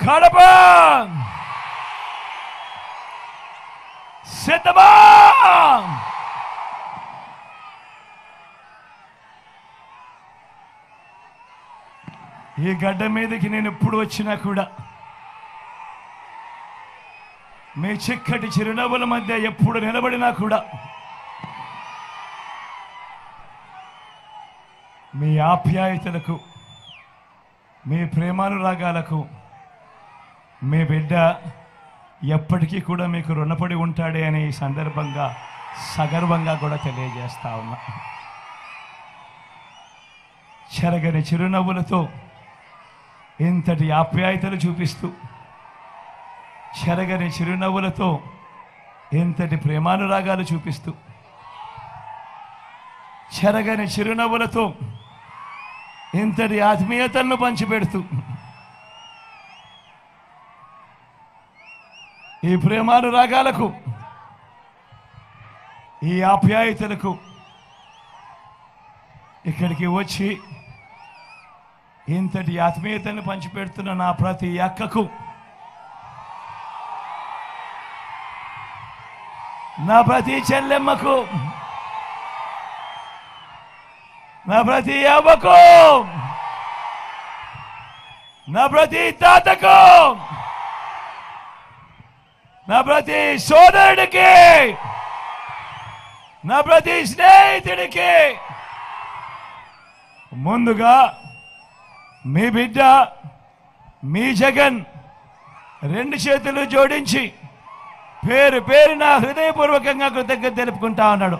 కడప సిద్ధమా? ఈ గడ్డ మీదకి నేను ఎప్పుడు వచ్చినా కూడా మీ చిక్కటి చిరునవ్వుల మధ్య ఎప్పుడు నిలబడినా కూడా మీ ఆప్యాయతలకు, మీ ప్రేమానురాగాలకు మీ బిడ్డ ఎప్పటికీ కూడా మీకు రుణపడి ఉంటాడే అని ఈ సందర్భంగా సగర్వంగా కూడా తెలియజేస్తా ఉన్నా. చెరగని చిరునవ్వులతో ఇంతటి ఆప్యాయతలు చూపిస్తూ, చెరగని చిరునవ్వులతో ఇంతటి ప్రేమానురాగాలు చూపిస్తూ, చెరగని చిరునవ్వులతో ఇంతటి ఆత్మీయతలను పంచిపెడుతూ, ఈ ప్రేమానురాగాలకు, ఈ ఆప్యాయతలకు ఇక్కడికి వచ్చి ఇంతటి ఆత్మీయతను పంచిపెడుతున్న నా ప్రతి అక్కకు, నా ప్రతి చెల్లెమ్మకు, నా ప్రతి అవ్వకు, నా ప్రతి తాతకు, నా ప్రతి సోదరుడికి, నా ప్రతి స్నేహితుడికి ముందుగా మీ బిడ్డ, మీ జగన్ రెండు చేతులు జోడించి పేరు పేరున హృదయపూర్వకంగా కృతజ్ఞత తెలుపుకుంటా ఉన్నాడు.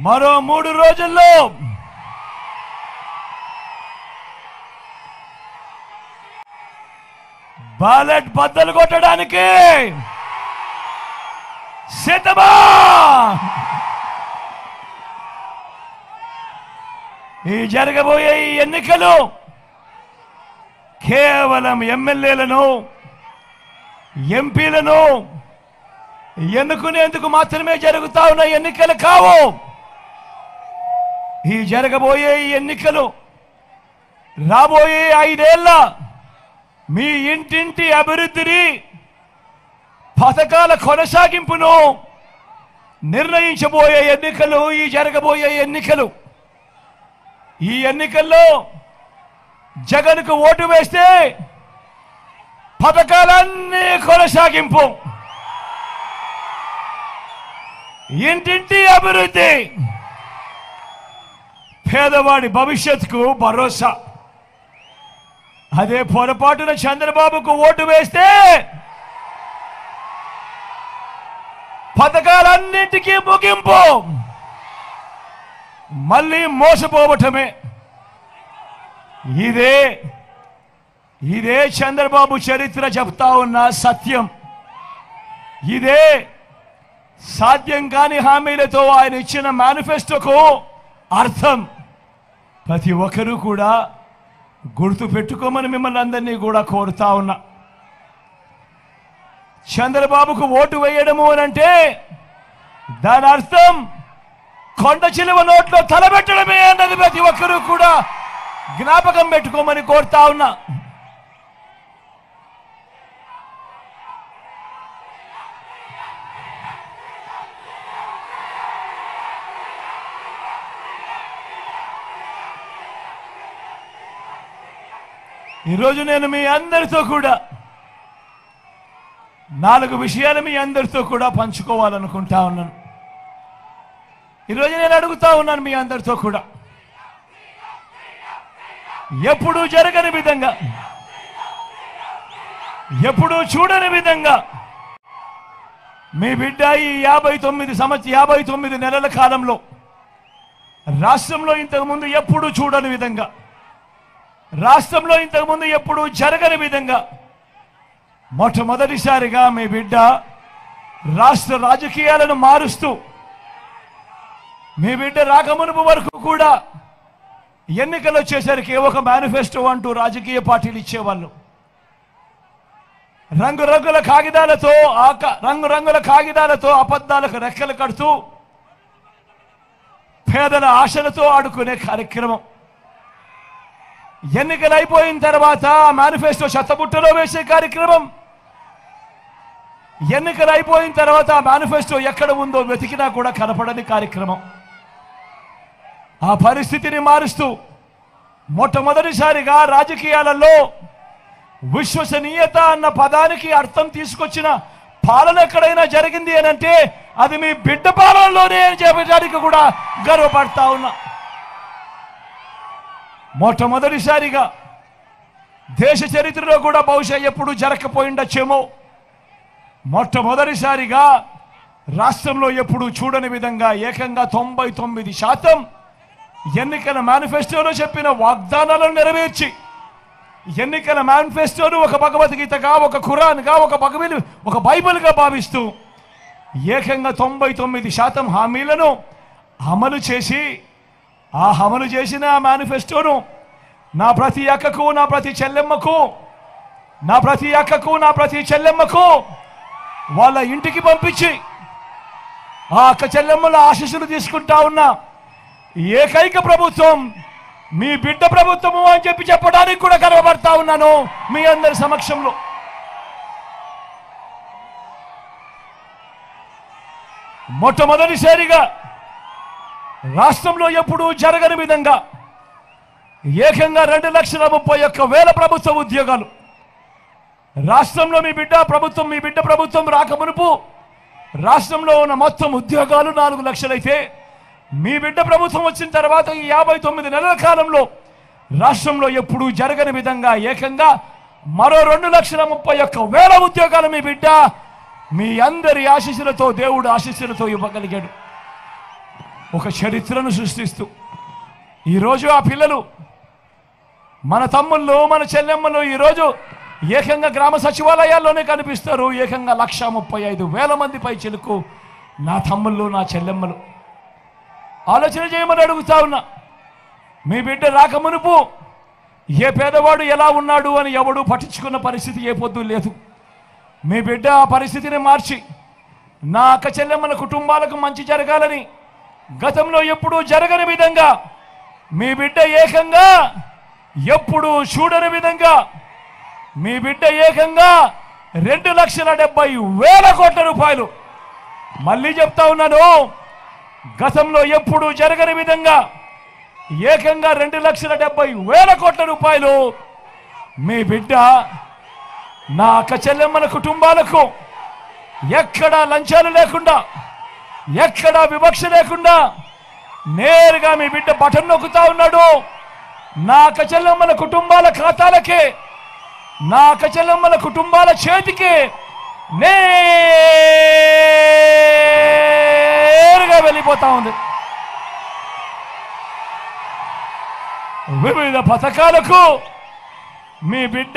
మరో 3 రోజుల్లో బ్యాలెట్ బద్దలు కొట్టడానికి సిద్ధమా? ఈ జరగబోయే ఈ ఎన్నికలు కేవలం ఎమ్మెల్యేలను, ఎంపీలను ఎన్నుకునేందుకు మాత్రమే జరుగుతా ఉన్న ఎన్నికలు కావు. ఈ జరగబోయే ఈ ఎన్నికలు రాబోయే 5 ఏళ్ల మీ ఇంటింటి అభివృద్ధిని, పథకాల కొనసాగింపును నిర్ణయించబోయే ఎన్నికలు ఈ జరగబోయే ఎన్నికలు. ఈ ఎన్నికల్లో జగన్కు ఓటు వేస్తే పథకాలన్నీ కొనసాగింపు, ఇంటింటి అభివృద్ధి, పేదవాడి భవిష్యత్తుకు భరోసా. అదే పొరపాటున చంద్రబాబుకు ఓటు వేస్తే పథకాలన్నింటికీ ముగింపు, మళ్ళీ మోసపోవటమే. ఇదే చంద్రబాబు చరిత్ర చెప్తా ఉన్న సత్యం. ఇదే సాధ్యం కాని హామీలతో ఆయన ఇచ్చిన మేనిఫెస్టోకు అర్థం. ప్రతి ఒక్కరూ కూడా గుర్తు పెట్టుకోమని మిమ్మల్ని అందరినీ కూడా కోరుతా ఉన్నా. చంద్రబాబుకు ఓటు వేయడము అనంటే దాని అర్థం కొండ చిలువ నోట్లో తలబెట్టడమే అన్నది ప్రతి ఒక్కరూ కూడా జ్ఞాపకం పెట్టుకోమని కోరుతా ఉన్నా. ఈరోజు నేను మీ అందరితో కూడా 4 విషయాలు మీ అందరితో కూడా పంచుకోవాలనుకుంటా ఉన్నాను. ఈరోజు నేను అడుగుతా ఉన్నాను మీ అందరితో కూడా, ఎప్పుడూ జరగని విధంగా, ఎప్పుడూ చూడని విధంగా మీ బిడ్డ ఈ 59 నెలల కాలంలో రాష్ట్రంలో ఇంతకుముందు ఎప్పుడూ చూడని విధంగా రాష్ట్రంలో ఇంతకుముందు ఎప్పుడు జరగని విధంగా మొట్టమొదటిసారిగా మీ బిడ్డ రాష్ట్ర రాజకీయాలను మారుస్తూ, మీ బిడ్డ రాకమునుపు వరకు కూడా ఎన్నికలు వచ్చేసరికి ఒక మేనిఫెస్టో అంటూ రాజకీయ పార్టీలు ఇచ్చేవాళ్ళు. రంగురంగుల కాగితాలతో అబద్ధాలకు రెక్కలు కడుతూ పేదల ఆశలతో ఆడుకునే కార్యక్రమం. ఎన్నికలు అయిపోయిన తర్వాత మేనిఫెస్టో చెత్తబుట్టలో వేసే కార్యక్రమం. ఎన్నికలు అయిపోయిన తర్వాత మేనిఫెస్టో ఎక్కడ ఉందో వెతికినా కూడా కనపడని కార్యక్రమం. ఆ పరిస్థితిని మారుస్తూ మొట్టమొదటిసారిగా రాజకీయాలలో విశ్వసనీయత అన్న పదానికి అర్థం తీసుకొచ్చిన పాలన ఎక్కడైనా జరిగింది అని అంటే అది మీ బిడ్డ పాలనలోనే అని చెప్పడానికి కూడా గర్వపడతా ఉన్నా. మొట్టమొదటిసారిగా దేశ చరిత్రలో కూడా బహుశా ఎప్పుడు జరగకపోయిండొచ్చేమో, మొట్టమొదటిసారిగా రాష్ట్రంలో ఎప్పుడు చూడని విధంగా ఏకంగా 99% ఎన్నికల మేనిఫెస్టోలో చెప్పిన వాగ్దానాలను నెరవేర్చి, ఎన్నికల మేనిఫెస్టోను ఒక భగవద్గీతగా, ఒక ఖురాన్గా, ఒక బైబిల్గా భావిస్తూ ఏకంగా 99% హామీలను అమలు చేసి, ఆ అమలు చేసిన మేనిఫెస్టోను నా ప్రతి అక్కకు, నా ప్రతి చెల్లెమ్మకు వాళ్ళ ఇంటికి పంపించి ఆ అక్క చెల్లెమ్మల ఆశీస్సులు తీసుకుంటా ఉన్నా ఏకైక ప్రభుత్వం మీ బిడ్డ ప్రభుత్వము అని చెప్పడానికి కూడా గర్వపడతా ఉన్నాను మీ అందరి సమక్షంలో. మొట్టమొదటిసారిగా రాష్ట్రంలో ఎప్పుడూ జరగని విధంగా ఏకంగా 2,31,000 ప్రభుత్వ ఉద్యోగాలు రాష్ట్రంలో మీ బిడ్డ ప్రభుత్వం రాకమునుపు రాష్ట్రంలో ఉన్న మొత్తం ఉద్యోగాలు 4 లక్షలు అయితే, మీ బిడ్డ ప్రభుత్వం వచ్చిన తర్వాత ఈ 59 నెలల కాలంలో రాష్ట్రంలో ఎప్పుడూ జరగని విధంగా ఏకంగా మరో 2,31,000 ఉద్యోగాలు మీ బిడ్డ మీ అందరి ఆశీస్సులతో, దేవుడు ఆశీస్సులతో ఇవ్వగలిగాడు. ఒక చరిత్రను సృష్టిస్తూ ఈరోజు ఆ పిల్లలు, మన తమ్ముళ్ళు, మన చెల్లెమ్మలు ఈరోజు ఏకంగా గ్రామ సచివాలయాల్లోనే కనిపిస్తారు. ఏకంగా 1,35,000 మంది పై చిలుకు నా తమ్ముళ్ళు, నా చెల్లెమ్మలు. ఆలోచన చేయమని అడుగుతా ఉన్నా. మీ బిడ్డ రాకమునుపు ఏ పేదవాడు ఎలా ఉన్నాడు అని ఎవడు పట్టించుకున్న పరిస్థితి ఏ పొద్దు లేదు. మీ బిడ్డ ఆ పరిస్థితిని మార్చి నా అక్క చెల్లెమ్మల కుటుంబాలకు మంచి జరగాలని గతంలో ఎప్పుడూ జరగని విధంగా మీ బిడ్డ ఏకంగా ఎప్పుడూ చూడని విధంగా మీ బిడ్డ ఏకంగా 2,70,000 కోట్ల రూపాయలు, మళ్ళీ చెప్తా ఉన్నాను, గతంలో ఎప్పుడూ జరగని విధంగా ఏకంగా 2,70,000 కోట్ల రూపాయలు మీ బిడ్డ నా అక్క చెల్లెమ్మల కుటుంబాలకు ఎక్కడా లంచాలు లేకుండా, ఎక్కడా వివక్ష లేకుండా నేరుగా మీ బిడ్డ బటన్ నొక్కుతా ఉన్నాడు. నా అక్క చెల్లెమ్మల కుటుంబాల ఖాతాలకే, నా అక్క చెల్లెమ్మల కుటుంబాల చేతికి నేరుగా వెళ్ళిపోతా ఉంది. వివిధ పథకాలకు మీ బిడ్డ